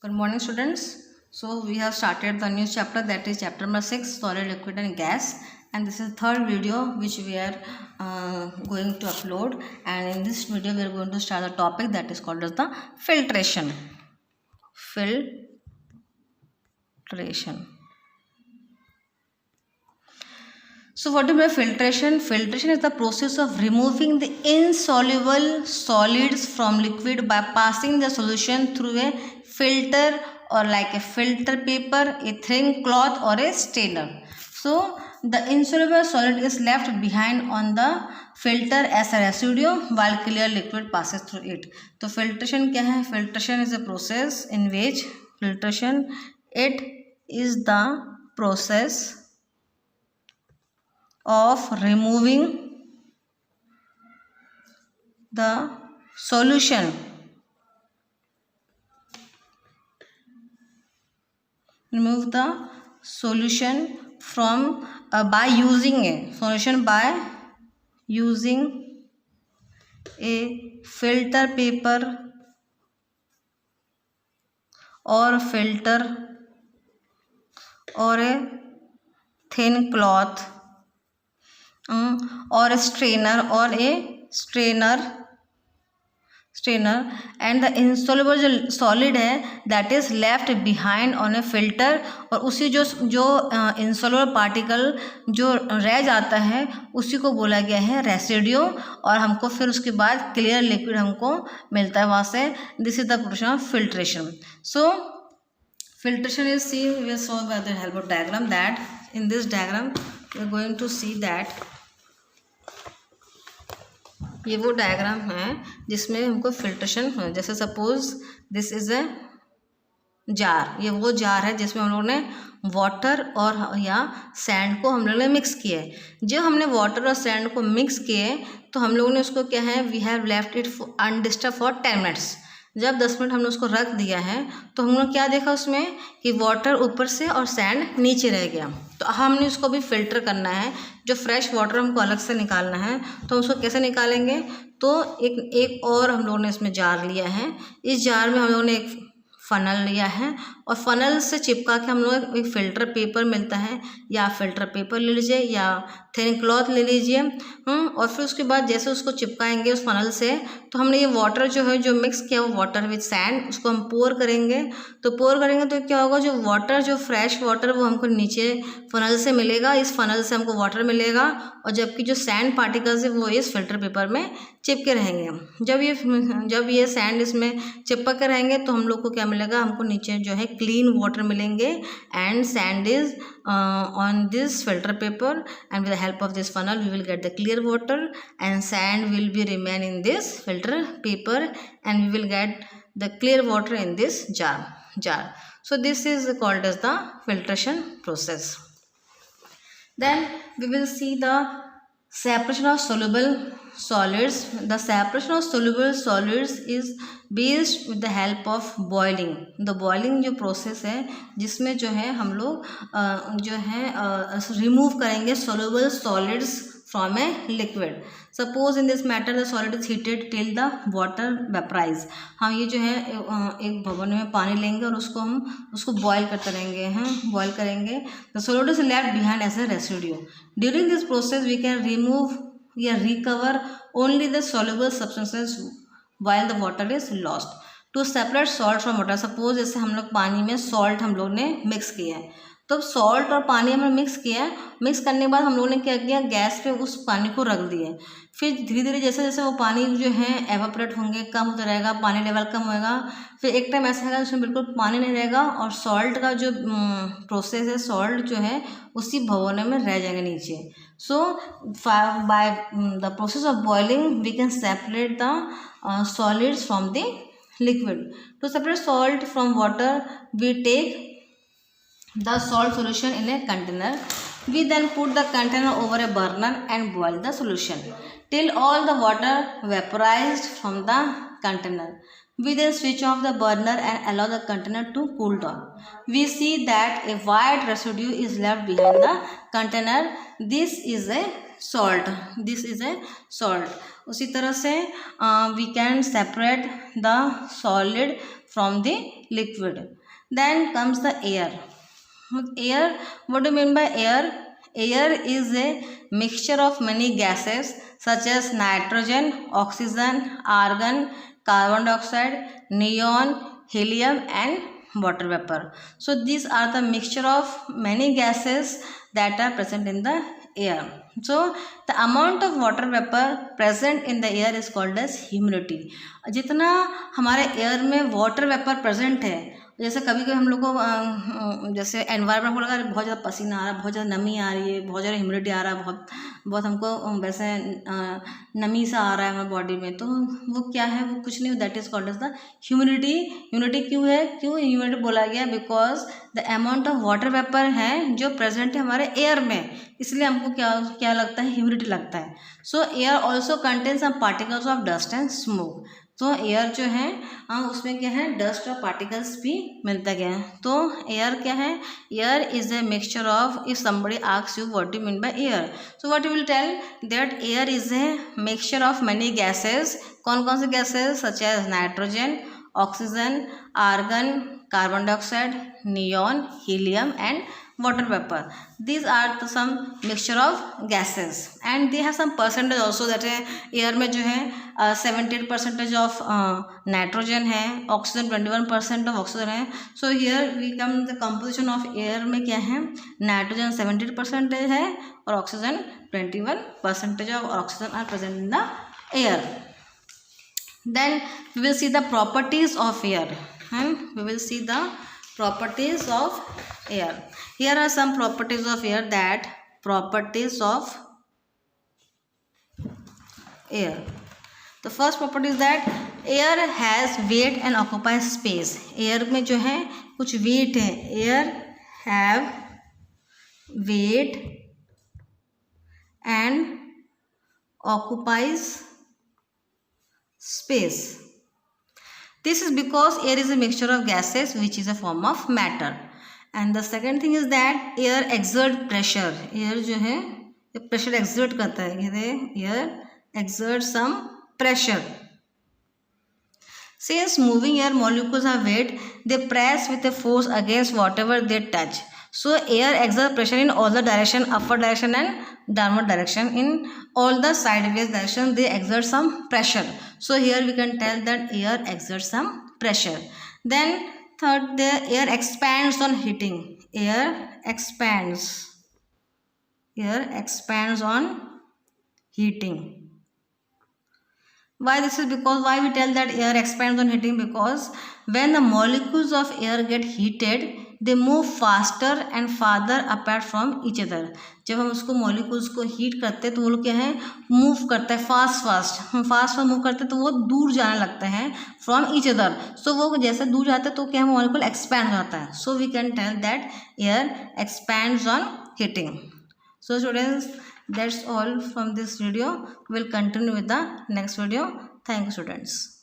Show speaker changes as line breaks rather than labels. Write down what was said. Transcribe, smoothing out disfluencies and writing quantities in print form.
Good morning, students. So we have started the new chapter, that is chapter number 6, solid, liquid and gas, and this is third video which we are going to upload. And in this video we are going to start the topic that is called as the filtration. So what do we have filtration? Filtration is the process of removing the insoluble solids from liquid by passing the solution through a filter or like a filter paper, a thin cloth or a strainer. So the insoluble solid is left behind on the filter as a residue while clear liquid passes through it. तो filtration क्या है? Filtration is a process in which it is the process of removing the solution from by using a filter paper or filter or a thin cloth or a strainer and the insoluble जो solid है that is left behind on a filter, और उसी जो insoluble particle जो रह जाता है उसी को बोला गया है रेसिड्यू, और हमको फिर उसके बाद क्लियर लिक्विड हमको मिलता है वहाँ से. This is the process of filtration. So filtration is seen, we saw by the help of diagram, that in this diagram we are going to see that ये वो डायग्राम है जिसमें हमको फिल्ट्रेशन, जैसे suppose this is a jar, ये वो jar है जिसमें हम लोगों ने वाटर और या सैंड को हम लोगों ने मिक्स किया है. जब हमने वाटर और सैंड को मिक्स किए तो हम लोगों ने उसको क्या है, we have left it undisturbed for 10 minutes. जब 10 मिनट हमने उसको रख दिया है तो हम लोग क्या देखा उसमें कि वाटर ऊपर से और सैंड नीचे रह गया. तो हमने उसको भी फिल्टर करना है, जो फ्रेश वाटर हमको अलग से निकालना है. तो उसको कैसे निकालेंगे, तो एक और हम लोगों ने इसमें जार लिया है. इस जार में हम लोगों ने एक फ़नल लिया है और फ़नल से चिपका के हम लोग एक फ़िल्टर पेपर मिलता है, या फ़िल्टर पेपर ले लीजिए या थिन क्लॉथ ले लीजिए. और फिर उसके बाद जैसे उसको चिपकाएंगे उस फ़नल से, तो हमने ये वाटर जो है जो मिक्स किया वो वाटर विद सैंड उसको हम पोर करेंगे. तो पोर करेंगे तो क्या होगा, जो वाटर जो फ्रेश वाटर वो हमको नीचे फ़नल से मिलेगा, इस फ़नल से हमको वाटर मिलेगा, और जबकि जो सैंड पार्टिकल्स है वो इस फिल्टर पेपर में चिपके रहेंगे. जब ये सैंड इसमें चिपक के रहेंगे तो हम लोग को क्या मिलेगा, हमको नीचे जो है क्लीन वाटर मिलेंगे. And sand is on this filter paper, and with the help of this funnel we will get the clear water, and sand will be remain in this filter paper, and we will get the clear water in this jar. So this is called as the filtration process. Then we will see the separation of soluble solids. The separation of soluble solids is based with the help of boiling. The boiling जो process है जिसमें जो है हम लोग जो है remove करेंगे soluble solids from a liquid. Suppose in this matter the solid is heated till the water vaporize. हम ये जो है एक भगोन में पानी लेंगे और उसको बॉयल करते रहेंगे, बॉयल करेंगे. The solid is left behind as a residue. During this process we can remove या recover only the soluble substances while the water is lost. To separate salt from water, suppose जैसे हम लोग पानी में salt हम लोग ने mix किया है, तो सॉल्ट और पानी हमने मिक्स किया है. मिक्स करने के बाद हम लोगों ने क्या किया, गैस पे उस पानी को रख दिया. फिर धीरे धीरे जैसे जैसे वो पानी जो है एवापोरेट होंगे, कम होता रहेगा, पानी लेवल कम होएगा. फिर एक टाइम ऐसा है उसमें बिल्कुल पानी नहीं रहेगा और सॉल्ट का जो प्रोसेस है, सॉल्ट जो है उसी भगोने में रह जाएंगे नीचे. So by the process of boiling we can separate the solids from the liquid. To separate salt from water we take the salt solution in a container. We then put the container over a burner and boil the solution till all the water vaporized from the container. We then switch off the burner and allow the container to cool down. We see that a white residue is left behind the container. This is a salt. उसी तरह से we can separate the solid from the liquid. Then comes the air. Air, what do you mean by air? Air is a mixture of many gases such as nitrogen, oxygen, argon, carbon dioxide, neon, helium and water vapor. So these are the mixture of many gases that are present in the air. So the amount of water vapor present in the air is called as humidity. जितना हमारे air में water vapour present है, जैसे कभी कभी हम लोग को जैसे एनवायरमेंट को लगा बहुत ज़्यादा पसीना आ रहा है, बहुत ज़्यादा नमी आ रही है, बहुत ज़्यादा ह्यूमिडिटी आ रहा है, बहुत बहुत हमको वैसे नमी सा आ रहा है हमारे बॉडी में, तो वो क्या है, वो कुछ नहीं, that is called as the humidity. Humidity क्यों है, क्यों ह्यूमिडिटी बोला गया? Because the amount of water vapour है जो प्रेजेंट है हमारे एयर में, इसलिए हमको क्या क्या लगता है, ह्यूमिडिटी लगता है. So air also contain some particles of dust and smoke. तो एयर जो है उसमें क्या है, डस्ट और पार्टिकल्स भी मिलता गया है. तो एयर क्या है, air is a mixture of, if somebody asks you what do mean by air, so what you will tell that air is a mixture of many gases. कौन कौन से gases? Such as nitrogen, oxygen, argon, carbon dioxide, neon, helium and water vapor. These are the some mixture of gases and they have some percentage also, that है air में जो है 78% of nitrogen है, oxygen 21% of oxygen है. So here we come the composition of air में क्या है, nitrogen 78% है और oxygen 21% of oxygen are present in the air. Then we will see the properties of air, and we will see the properties of air. Here are some properties of air. That properties of air. The first property is that air has weight and occupies space. Air में जो है कुछ weight है. Air have weight and occupies space. This is because air is a mixture of gases which is a form of matter. And the second thing is that air exert pressure. Air जो है pressure exert करता है. Air exert some pressure. Since moving air molecules have weight, they press with a force against whatever they touch. So air exerts pressure in all the direction, upward direction and downward direction. In all the sideways direction they exert some pressure. So here we can tell that air exerts some pressure. Then third, the air expands on heating. Air expands. Air expands on heating. Why this is? Because why we tell that air expands on heating? Because when the molecules of air get heated, they move faster and farther apart from each other. जब हम उसको molecules को heat करते हैं तो वो लोग क्या है, मूव करता है फास्ट. हम फास्ट मूव करते हैं तो वो दूर जाने लगता है फ्रॉम ईच अदर. सो वो जैसे दूर जाते हैं तो क्या है, मॉलिक्यूल एक्सपैंड हो जाता है. So we can tell that air expands on heating. So students, that's all from this video. We'll continue with the next video. Thank you students.